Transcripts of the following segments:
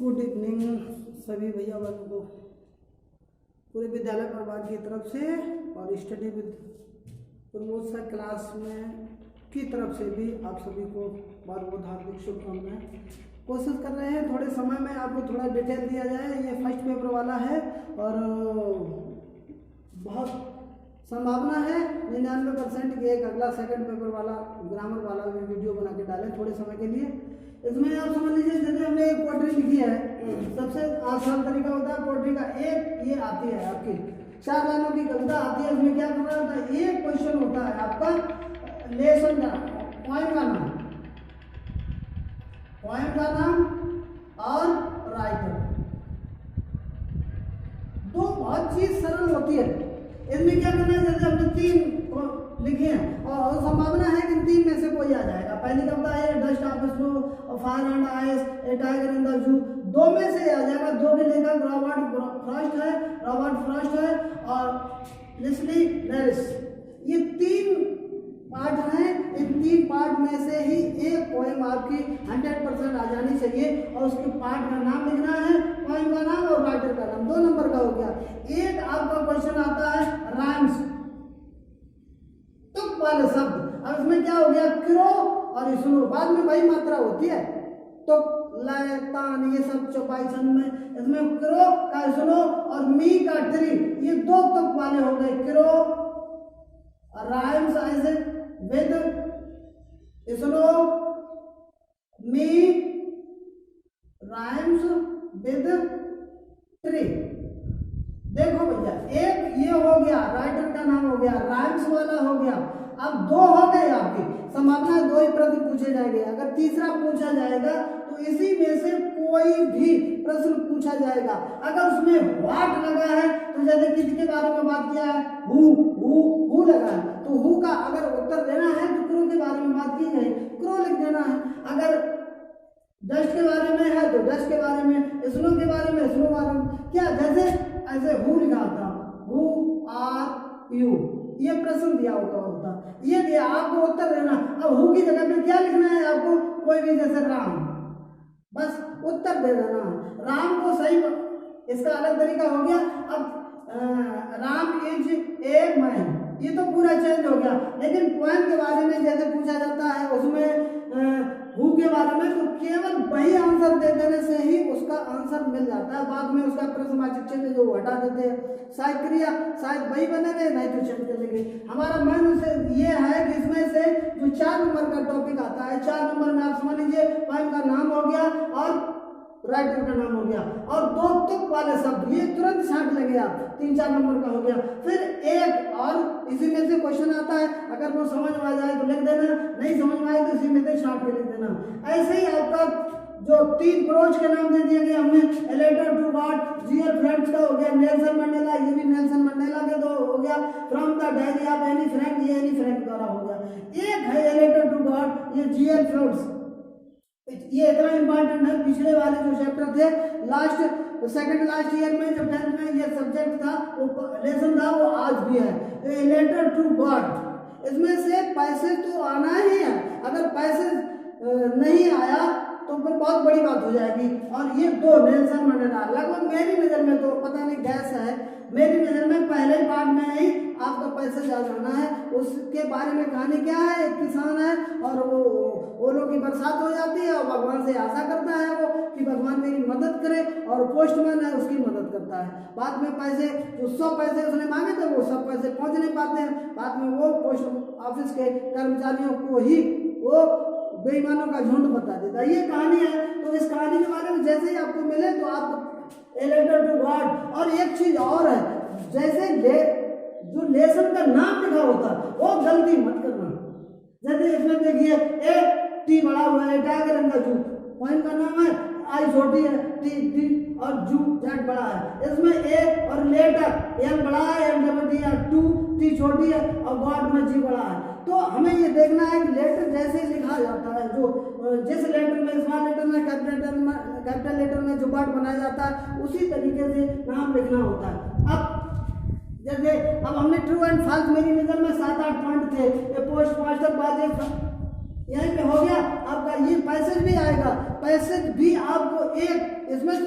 Good evening सभी भैया बहनों को पूरे विद्यालय परिवार की तरफ से और study with Pramod sir class में की तरफ से भी आप सभी को बहुत बहुत हार्दिक शुभकामनाएं। कोशिश कर रहे हैं थोड़े समय में आपको थोड़ा डिटेल दिया जाए। ये फर्स्ट पेपर वाला है और बहुत संभावना है 99% कि एक अगला सेकंड पेपर वाला ग्रामर वाला भी वीडियो बना के डालें थोड़े समय के लिए। इसमें आप समझ लीजिए जैसे हमने एक पोएट्री लिखी है, सबसे आसान तरीका होता है पोएट्री का, एक ये आती है आपकी 4 लाइनों की कविता आती है। इसमें क्या करना होता है, एक क्वेश्चन होता है आपका लेसन का पॉइंट का नाम और राइटर। दो बहुत चीज सरल होती है। इसमें क्या करना है, जैसे हमने 3 लिखे हैं और संभावना है कि 3 में से कोई आ जाएगा। पहली कविता है dust of snow, fire and ice, A tiger in the zoo, 2 में से आ जाएगा। 2 के लेखक रॉबर्ट फ्रॉस्ट है और लेस्ली नैरिस। ये 3 पार्ट हैं। इन 3 पार्ट में से ही एक पोएम आपकी 100% आ जानी चाहिए और उसके पार्ट का नाम लिखना है, पोएम का नाम और राइटर का नाम। 2 नंबर का हो गया। एक आपका क्वेश्चन आता है राइम्स, तुक वाले शब्द। अब इसमें क्या हो गया, क्रो और स्नो, बाद में वही मात्रा होती है, तुक लय तान ये सब चौपाई छंद में। इसमें क्रो का स्नो और मी का ट्री, ये 2 तुक वाले हो गए। क्रो राइम्स ऐसे with snow, me rhymes with tree. देखो भैया, एक ये हो गया राइटर का नाम हो गया, राइम्स वाला हो गया। अब 2 हो गए आपकी, संभावना 2 ही प्रश्न पूछे जाएंगे। अगर तीसरा पूछा जाएगा तो इसी में से कोई भी प्रश्न पूछा जाएगा। अगर उसमें व्हाट लगा है तो जैसे किसके बारे में बात किया है, हु लगा है तो हु का अगर उत्तर देना है तो क्रो के बारे में बात की है, क्रो लिख देना है। अगर डस्ट के बारे में है तो डस्ट के बारे में, स्नो के बारे में स्नो बारे में। क्या जैसे ऐसे हु लिखा था, हु आर यू, ये प्रश्न दिया होता ये दिया, आपको उत्तर देना। अब हु की जगह पे क्या लिखना है आपको, कोई भी, जैसे राम, बस उत्तर दे देना है। राम को सही, इसका अलग तरीका हो गया। अब राम इज ए मैन, ये तो पूरा चेंज हो गया। लेकिन पोएम के बारे में जैसे पूछा जाता है उसमें हु के बारे में, तो केवल वही आंसर दे देने से ही उसका आंसर मिल जाता है। बाद में उसका प्रश्नवाचक चिन्ह जो हटा देते हैं, शायद क्रिया शायद वही बनेंगे, नहीं तो चेंज कर लेंगे। हमारा मन से ये है कि इसमें से जो 4 नंबर का टॉपिक आता है, 4 नंबर में आप समझ लीजिए पोएम का नाम हो गया और राइटर का नाम हो गया और 2 तुक वाले शब्द, ये तुरंत छांट लेंगे आप, 3-4 नंबर का हो गया। फिर एक और इसी में से क्वेश्चन आता है, अगर वो समझ में आ जाए तो लिख देना, नहीं समझ में आए तो इसी में से छांट के लिख देना। ऐसे ही आपका जो 3 प्रोज के नाम दे दिए गए हमने, a letter to God, GL friends का हो गया, नेल्सन मंडेला, ये भी नेल्सन मंडेला के 2 हो गया। From the diary of Anne Frank, ये एनी फ्रैंक द्वारा हो गया। एक है ए लेटर टू गॉड, ये जीएल फ्रेंड्स, ये इतना इंपॉर्टेंट है। पिछले वाले जो चैप्टर थे सेकंड लास्ट ईयर में जब 10th में ये सब्जेक्ट था, वो लेसन था, वो आज भी है। ए लेटर टू गॉड, इसमें से पैसेज तो आना ही है। अगर पैसेज नहीं आया तो फिर बहुत बड़ी बात हो जाएगी। और ये 2 नेल्सन मंडेला, लगभग मेरी नज़र में तो पता नहीं गैस है, मेरी नज़र में पहले ही पार्ट में ही आपका पैसेज आ जाना है। उसके बारे में कहानी क्या है, एक किसान है और वो ओलों की बरसात हो जाती है और भगवान से आशा करता है वो कि भगवान मेरी मदद करे, और पोस्टमैन है उसकी मदद करता है। बाद में पैसे जो 100 पैसे उसने मांगे थे वो सब पैसे पहुंच नहीं पाते हैं। बाद में वो पोस्ट ऑफिस के कर्मचारियों को ही वो बेईमानों का झुंड बता देता है। ये कहानी है। तो इस कहानी के बारे में जैसे ही आपको मिले तो आप ए लेटर टू गॉड। और एक चीज और है, जैसे जो लेसन का नाम लिखा होता है वो गलती मत करना। जैसे इसमें देखिए ए टी बड़ा हुआ है, tiger in the zoo, poem का नाम है, आई छोटी है, टी और जू जेड बड़ा है। इसमें ए और लेटर एल बड़ा है, एल डबल टी है, 2 टी छोटी है और गॉड में जी बड़ा है। तो हमें ये देखना है कि लेटर जैसे लिखा जाता है, जो जिस लेटर में, स्मॉल लेटर में, कैपिटल लेटर में जो वर्ड बनाया जाता है उसी तरीके से नाम लिखना होता है। अब जैसे अब हमने ट्रू एंड फॉल्स, मेरी नजर में 7-8 पॉइंट थे। ये पोस्ट मास्टर बात यहीं पे हो गया आपका। ये पैसेज भी आएगा, पैसेज भी आपको एक इसमें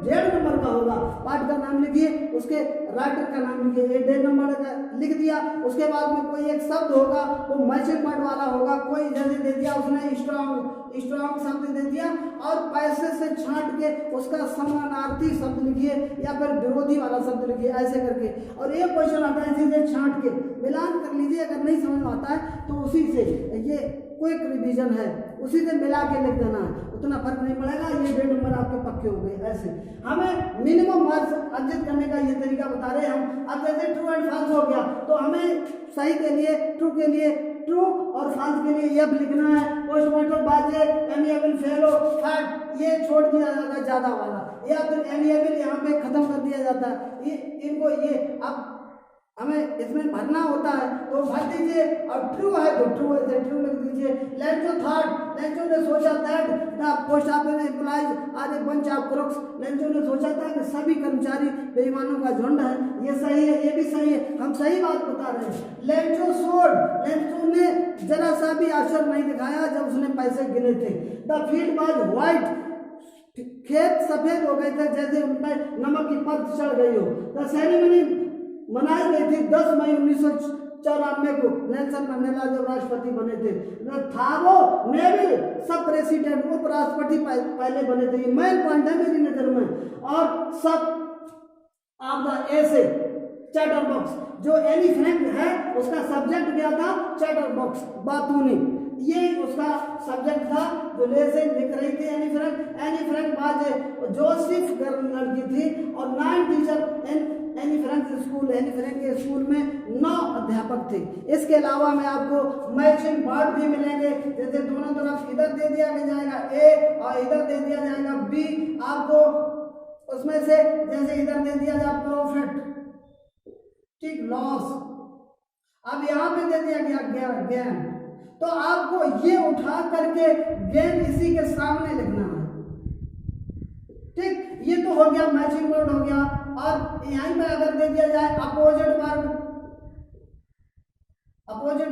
1.5 नंबर का होगा। पार्ट का नाम लिखिए, उसके राइटर का नाम लिखिए, 1.5 नंबर का लिख दिया। उसके बाद में कोई एक शब्द होगा वो मैचिंग वर्ड वाला होगा, कोई जैसे दे दिया उसने स्ट्रॉन्ग शब्द दे दिया, और पैसे से छांट के उसका समानार्थी शब्द लिखिए या फिर विरोधी वाला शब्द लिखिए, ऐसे करके। और एक क्वेश्चन आता है इसी से छांट के मिलान कर लीजिए, अगर नहीं समझ में आता है तो उसी से, ये क्विक रिवीजन है, उसी से मिला के लिख देना है, उतना फर्क नहीं पड़ेगा। ये 1.5 नंबर आपके पक्के हो गए। ऐसे हमें मिनिमम मार्क्स अर्जित करने का ये तरीका बता रहे हैं हम। अब जैसे ट्रू एंड फॉल्स हो गया तो हमें सही के लिए ट्रू और फॉल्स के लिए एफ लिखना है। पोस्टमार्टम बाजे एमिएबल फेल हो, फैक्ट ये छोड़ दिया जाता है ज्यादा वाला, या फिर एमिएबल यहाँ पे खत्म कर दिया जाता है। ये इनको ये अब हमें इसमें भरना होता है तो भर दीजिए, और ट्रू है तो ट्रू है, ट्रू लिख दीजिए। लेंचो थॉट, लेंचो ने सोचा that the post office employees are a bunch of crooks, Lencho ने सोचा था कि सभी कर्मचारी बेईमानों का झुंड है। ये सही है, ये भी सही है, हम सही बात बता रहे हैं। लेंचो सोड, लेंचो ने जरा सा भी आश्चर्य नहीं दिखाया जब उसने पैसे गिने थे। द फील्ड वाज व्हाइट, खेत सफेद हो गए थे जैसे उनमें नमक की परत चढ़ गई हो। द सेरेमनी मनाई गई थी 10 मई 1994 को, नेल्सन मंडेला जब राष्ट्रपति बने थे। थारो नेविल सब प्रेसिडेंट उपराष्ट्रपति पहले बने थे। मेन पॉइंट है मेरी नजर में। और सब ऑफ द ऐसे चैटर बॉक्स, जो एनी फ्रैंक है उसका सब्जेक्ट क्या था, चैटर बॉक्स, बातूनी, ये उसका सब्जेक्ट था जो लेसे लिख रही थी एनी फ्रैंक बाज जोसेफ लड़की थी, और 9 teacher Anne Frank school, Anne Frank के स्कूल में 9 अध्यापक थे। इसके अलावा में आपको मैचिंग वर्ड भी मिलेंगे, जैसे दोनों तरफ इधर दे दिया जाएगा ए और इधर दे दिया जाएगा बी। आपको उसमें से जैसे इधर दे दिया जाए प्रॉफिट, ठीक, लॉस, अब यहाँ पे दे दिया गया गेन, तो आपको ये उठा करके गेन इसी के सामने लिखना है, ठीक। ये तो हो गया मैचिंग वर्ड हो गया। और यहीं पे अगर दे दिया जाए अपोजिट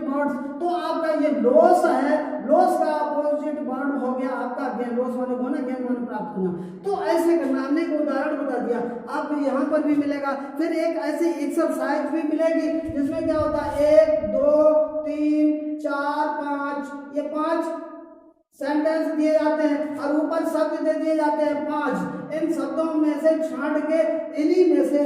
वर्ड्स, तो आपका ये लॉस है, लॉस का अपोजिट वर्ड हो गया आपका गेन, लॉस वाले को ना गेन मान प्राप्त करना। तो ऐसे करना, हमने एक उदाहरण बता दिया, आपको यहाँ पर भी मिलेगा। फिर एक ऐसी एक्सरसाइज भी मिलेगी जिसमें क्या होता है 1 2 3 4 5, ये 5 सेंटेंस दिए जाते हैं और ऊपर शब्द दे दिए जाते हैं 5। इन शब्दों में से छांट के इन्हीं में से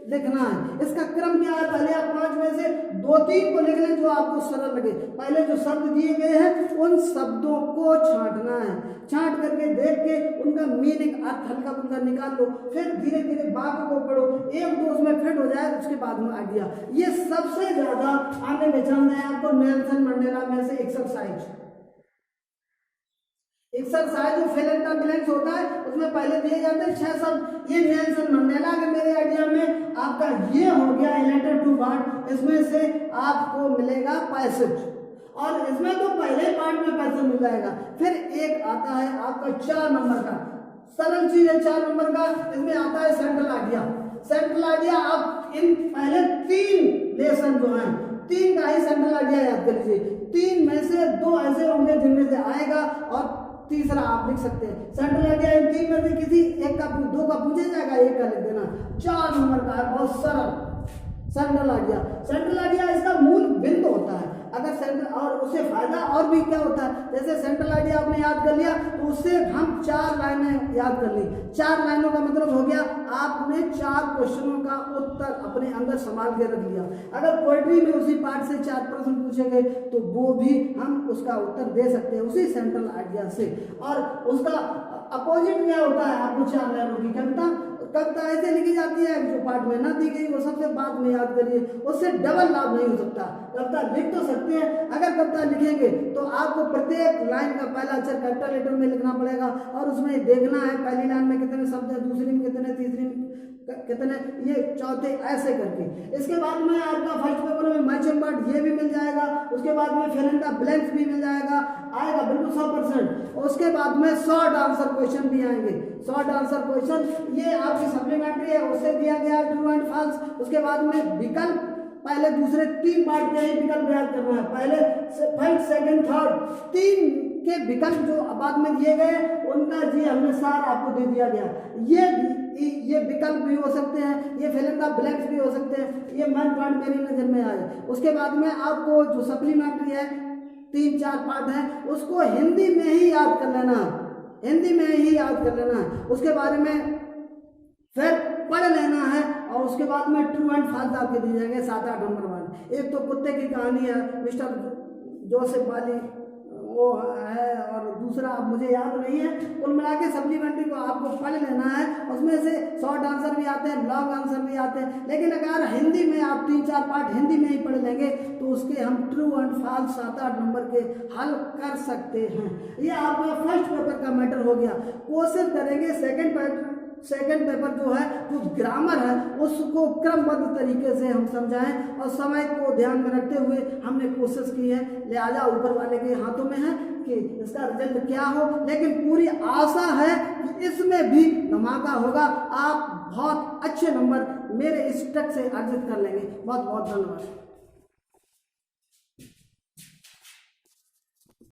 लिखना है। इसका क्रम क्या है, पहले आप 5 में से 2-3 को लिख लें जो आपको सरल लगे। पहले जो शब्द दिए गए हैं उन शब्दों को छांटना है, छांट करके देख के उनका मीनिंग अर्थ हल्का फुल्का निकाल लो, फिर धीरे धीरे वाक्य को पढ़ो, 1-2 उसमें फिट हो जाए, उसके बाद में आइडिया। ये सबसे ज्यादा आने में चल रहे हैं आपको नेल्सन मंडेला में से एक्सरसाइज जो फिल इन द ब्लैंक्स होता है उसमें पहले दिए जाते हैं 6 शब्द। ये नेल्सन मंडेला के मेरे आइडिया में आपका ये हो गया लेटर टू वर्ड, इसमें से आपको मिलेगा 65, और इसमें तो पहले पार्ट में पैसा मिल जाएगा। फिर एक आता है आपका 4 नंबर का, सरल चीज है 4 नंबर का, इसमें आता है सेंट्रल आइडिया। आप इन पहले 3 लेसन जो हैं 3 का ही सेंट्रल आइडिया याद कर लीजिए। 3 में से 2 ऐसे होंगे जिनमें से आएगा और तीसरा आप लिख सकते हैं। सेंट्रल आइडिया इन 3 में से किसी एक का 2 का पूछा जाएगा, 1 का लिख देना। 4 नंबर का है, बहुत सरल सेंट्रल आइडिया इसका मूल बिंदु होता है। अगर सेंट्रल, और उससे फायदा और भी क्या होता है, जैसे सेंट्रल आइडिया आपने याद कर लिया तो उससे हम 4 लाइनें याद कर ली। 4 लाइनों का मतलब हो गया आपने 4 क्वेश्चनों का उत्तर अपने अंदर संभाल के रख लिया। अगर पोएट्री में उसी पार्ट से 4 प्रश्न पूछे गए तो वो भी हम उसका उत्तर दे सकते हैं उसी सेंट्रल आइडिया से। और उसका अपोजिट क्या होता है, आपको 4 लाइनों की कविता ऐसे लिखी जाती है, जो पार्ट में ना दी गई वो सबसे बाद में याद करिए, उससे डबल लाभ नहीं हो सकता। कविता लिख तो सकते हैं, अगर कविता लिखेंगे तो आपको प्रत्येक लाइन का पहला अक्षर कैपिटल लेटर में लिखना पड़ेगा, और उसमें देखना है पहली लाइन में कितने शब्द हैं, दूसरी में कितने, तीसरी में कितने, ये चौथे, ऐसे करके। इसके बाद में आपका फर्स्ट पेपर में मैचिंग वर्ड ये भी मिल जाएगा, उसके बाद में फिल इन द ब्लैंक्स भी मिल जाएगा, आएगा बिल्कुल 100%। उसके बाद में शॉर्ट आंसर क्वेश्चन भी आएंगे। शॉर्ट आंसर क्वेश्चन ये आपकी सप्लीमेंट्री है, उससे दिया गया ट्रू एंड फॉल्स। उसके बाद में विकल्प, पहले दूसरे 3 पार्ट के ही विकल्प याद करना है, पहले फर्स्ट सेकंड थर्ड के विकल्प जो बाद में दिए गए उनका जी हमने सार आपको दे दिया गया। ये विकल्प भी हो सकते हैं, ये फिल इन द ब्लैंक्स भी हो सकते हैं, ये मेन पॉइंट मेरी नज़र में आए। उसके बाद में आपको जो सप्लीमेंट्री है 3-4 पार्ट है उसको हिंदी में ही याद कर लेना, हिंदी में ही याद कर लेना है। उसके बारे में फिर पढ़ लेना है और उसके बाद में ट्रू एंड फॉल्स आपके दिए जाएंगे 7-8 नंबर वाले। एक तो कुत्ते की कहानी है मिस्टर जोसेफ वाली वो है, और दूसरा अब मुझे याद नहीं है। कुल मिला के सप्लीमेंट्री को आपको पढ़ लेना है, उसमें से शॉर्ट आंसर भी आते हैं, लॉन्ग आंसर भी आते हैं, लेकिन अगर हिंदी में आप 3-4 पार्ट हिंदी में ही पढ़ लेंगे तो उसके हम ट्रू एंड फॉल्स 7-8 नंबर के हल कर सकते हैं। ये आपका फर्स्ट पेपर का मैटर हो गया। कोशिश करेंगे सेकंड पेपर जो है जो ग्रामर है उसको क्रमबद्ध तरीके से हम समझाएं और समय को ध्यान में रखते हुए हमने कोशिश की है। लिहाजा ऊपर वाले के हाथों में है कि इसका रिजल्ट क्या हो, लेकिन पूरी आशा है कि इसमें भी धमाका होगा। आप बहुत अच्छे नंबर मेरे इस ट्रिक से अर्जित कर लेंगे। बहुत बहुत धन्यवाद।